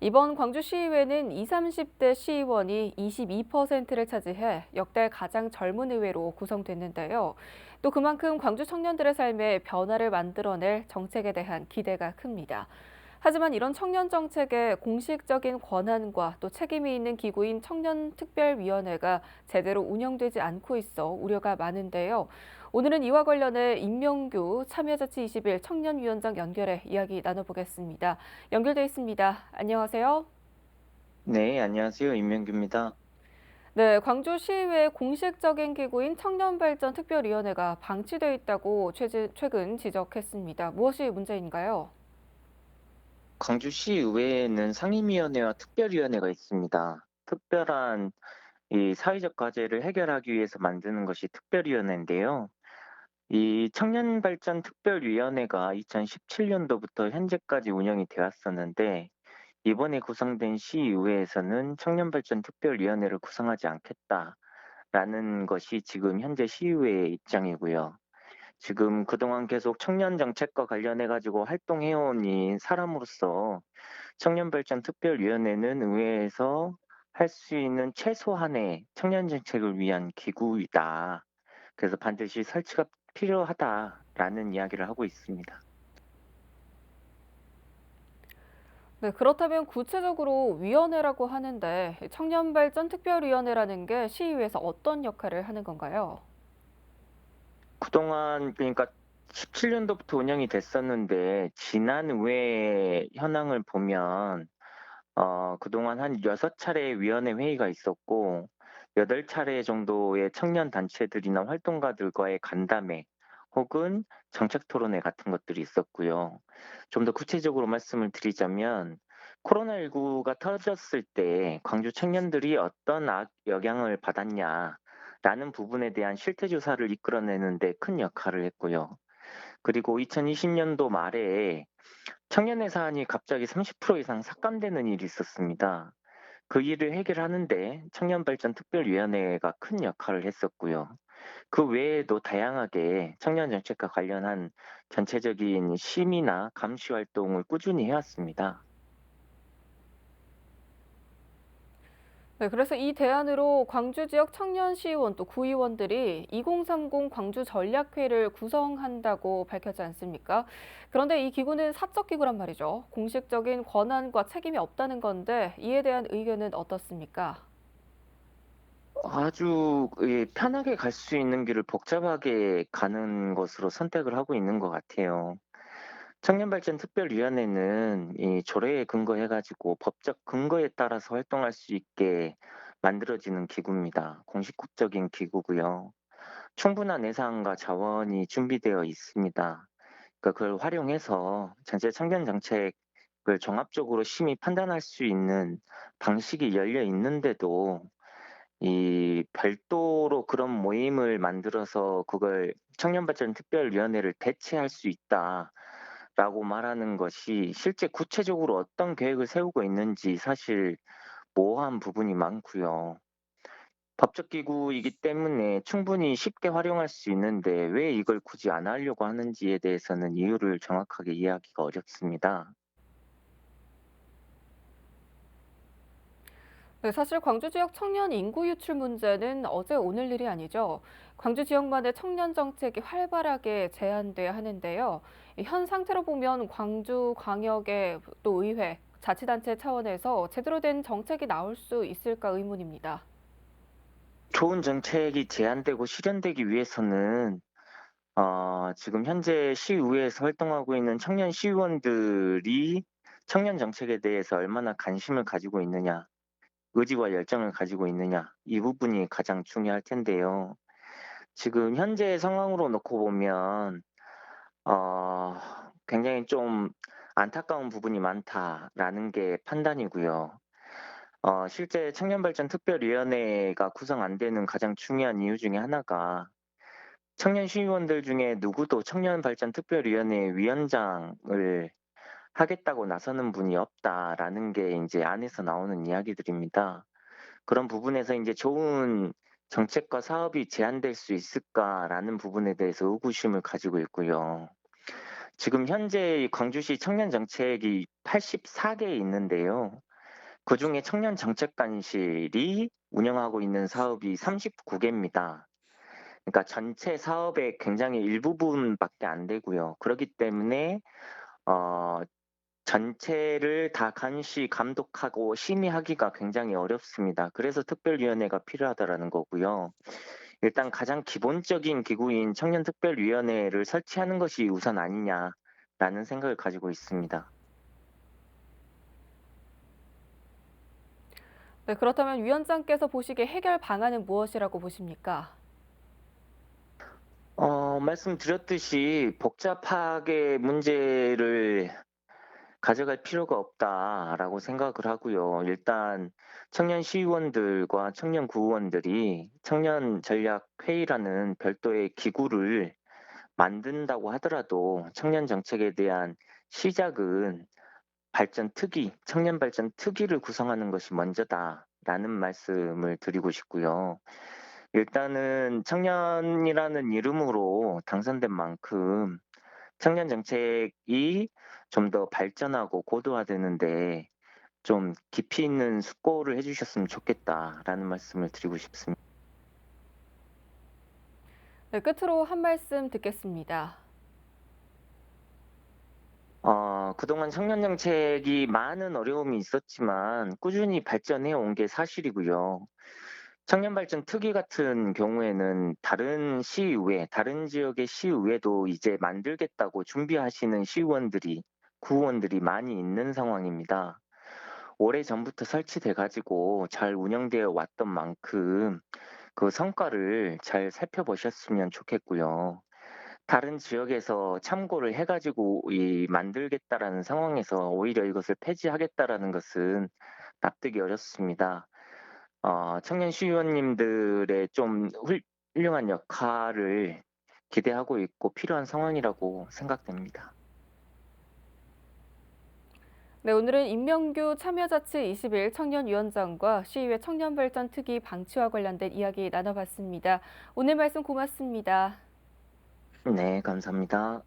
이번 광주시의회는 20, 30대 시의원이 22%를 차지해 역대 가장 젊은 의회로 구성됐는데요. 또 그만큼 광주 청년들의 삶에 변화를 만들어낼 정책에 대한 기대가 큽니다. 하지만 이런 청년 정책에 공식적인 권한과 또 책임이 있는 기구인 청년특별위원회가 제대로 운영되지 않고 있어 우려가 많은데요. 오늘은 이와 관련해 임명규 참여자치 21 청년위원장 연결해 이야기 나눠보겠습니다. 연결돼 있습니다. 안녕하세요. 네, 안녕하세요. 임명규입니다. 네, 광주시의회 공식적인 기구인 청년발전특별위원회가 방치돼 있다고 최근 지적했습니다. 무엇이 문제인가요? 광주시 의회에는 상임위원회와 특별위원회가 있습니다. 특별한 이 사회적 과제를 해결하기 위해서 만드는 것이 특별위원회인데요. 이 청년발전특별위원회가 2017년도부터 현재까지 운영이 되었었는데, 이번에 구성된 시의회에서는 청년발전특별위원회를 구성하지 않겠다라는 것이 지금 현재 시의회의 입장이고요. 지금 그동안 계속 청년 정책과 관련해 가지고 활동해온 이 사람으로서 청년발전특별위원회는 의회에서 할 수 있는 최소한의 청년 정책을 위한 기구이다. 그래서 반드시 설치가 필요하다라는 이야기를 하고 있습니다. 네, 그렇다면 구체적으로 위원회라고 하는데 청년발전특별위원회라는 게 시의회에서 어떤 역할을 하는 건가요? 그동안 그러니까 17년도부터 운영이 됐었는데 지난 의회 현황을 보면 그동안 한 6차례의 위원회 회의가 있었고 8차례 정도의 청년 단체들이나 활동가들과의 간담회 혹은 정책 토론회 같은 것들이 있었고요. 좀 더 구체적으로 말씀을 드리자면 코로나19가 터졌을 때 광주 청년들이 어떤 영향을 받았냐라는 부분에 대한 실태 조사를 이끌어내는 데 큰 역할을 했고요. 그리고 2020년도 말에 청년의 사안이 갑자기 30% 이상 삭감되는 일이 있었습니다. 그 일을 해결하는데 청년발전특별위원회가 큰 역할을 했었고요. 그 외에도 다양하게 청년 정책과 관련한 전체적인 심의나 감시 활동을 꾸준히 해왔습니다. 네, 그래서 이 대안으로 광주 지역 청년시의원 또 구의원들이 2030 광주 전략회를 구성한다고 밝혔지 않습니까? 그런데 이 기구는 사적 기구란 말이죠. 공식적인 권한과 책임이 없다는 건데 이에 대한 의견은 어떻습니까? 아주 편하게 갈 수 있는 길을 복잡하게 가는 것으로 선택을 하고 있는 것 같아요. 청년발전특별위원회는 이 조례에 근거해가지고 법적 근거에 따라서 활동할 수 있게 만들어지는 기구입니다. 공식적인 기구고요. 충분한 예산과 자원이 준비되어 있습니다. 그러니까 그걸 활용해서 전체 청년 정책을 종합적으로 심히 판단할 수 있는 방식이 열려 있는데도 이 별도로 그런 모임을 만들어서 그걸 청년발전특별위원회를 대체할 수 있다라고 말하는 것이 실제 구체적으로 어떤 계획을 세우고 있는지 사실 모호한 부분이 많고요. 법적 기구이기 때문에 충분히 쉽게 활용할 수 있는데 왜 이걸 굳이 안 하려고 하는지에 대해서는 이유를 정확하게 이해하기가 어렵습니다. 네, 사실 광주 지역 청년 인구 유출 문제는 어제 오늘 일이 아니죠. 광주 지역만의 청년 정책이 활발하게 제안돼야 하는데요. 이현 상태로 보면 광주 광역의 또 의회, 자치단체 차원에서 제대로 된 정책이 나올 수 있을까 의문입니다. 좋은 정책이 제안되고 실현되기 위해서는 지금 현재 시의회에서 활동하고 있는 청년 시의원들이 청년 정책에 대해서 얼마나 관심을 가지고 있느냐, 의지와 열정을 가지고 있느냐, 이 부분이 가장 중요할 텐데요. 지금 현재 상황으로 놓고 보면 어 굉장히 좀 안타까운 부분이 많다라는 게 판단이고요. 실제 청년발전특별위원회가 구성 안 되는 가장 중요한 이유 중에 하나가 청년 시의원들 중에 누구도 청년발전특별위원회 위원장을 하겠다고 나서는 분이 없다라는 게 인제 안에서 나오는 이야기들입니다. 그런 부분에서 인제 '좋은 정책과 사업이 제안될 수 있을까?'라는 부분에 대해서 의구심을 가지고 있고요. 지금 현재 이 광주시 청년 정책이 84개 있는데요. 그중에 청년정책관실이 운영하고 있는 사업이 39개입니다. 그러니까 전체 사업의 굉장히 일부분밖에 안 되고요. 그렇기 때문에 어 전체를 다 감시, 감독하고 심의하기가 굉장히 어렵습니다. 그래서 특별위원회가 필요하다라는 거고요. 일단 가장 기본적인 기구인 청년특별위원회를 설치하는 것이 우선 아니냐라는 생각을 가지고 있습니다. 네, 그렇다면 위원장께서 보시기에 해결 방안은 무엇이라고 보십니까? 말씀드렸듯이 복잡하게 문제를 가져갈 필요가 없다라고 생각을 하고요. 일단 청년 시의원들과 청년 구의원들이 청년 전략 회의라는 별도의 기구를 만든다고 하더라도 청년 정책에 대한 시작은 발전 특위, 청년 발전 특위를 구성하는 것이 먼저다라는 말씀을 드리고 싶고요. 일단은 청년이라는 이름으로 당선된 만큼 청년 정책이 좀 더 발전하고 고도화되는데 좀 깊이 있는 숙고를 해주셨으면 좋겠다라는 말씀을 드리고 싶습니다. 네, 끝으로 한 말씀 듣겠습니다. 그동안 청년 정책이 많은 어려움이 있었지만 꾸준히 발전해 온 게 사실이고요. 청년 발전 특위 같은 경우에는 다른 시의회, 다른 지역의 시의회도 이제 만들겠다고 준비하시는 시의원들이, 구의원들이 많이 있는 상황입니다. 오래전부터 설치돼 가지고 잘 운영되어 왔던 만큼 그 성과를 잘 살펴보셨으면 좋겠고요. 다른 지역에서 참고를 해 가지고 이 만들겠다라는 상황에서 오히려 이것을 폐지하겠다라는 것은 납득이 어렵습니다. 청년 시의원님들의 좀 훌륭한 역할을 기대하고 있고 필요한 상황이라고 생각됩니다. 네, 오늘은 임명규 참여자치 21 청년위원장과 시의회 청년발전특위 방치와 관련된 이야기 나눠봤습니다. 오늘 말씀 고맙습니다. 네, 감사합니다.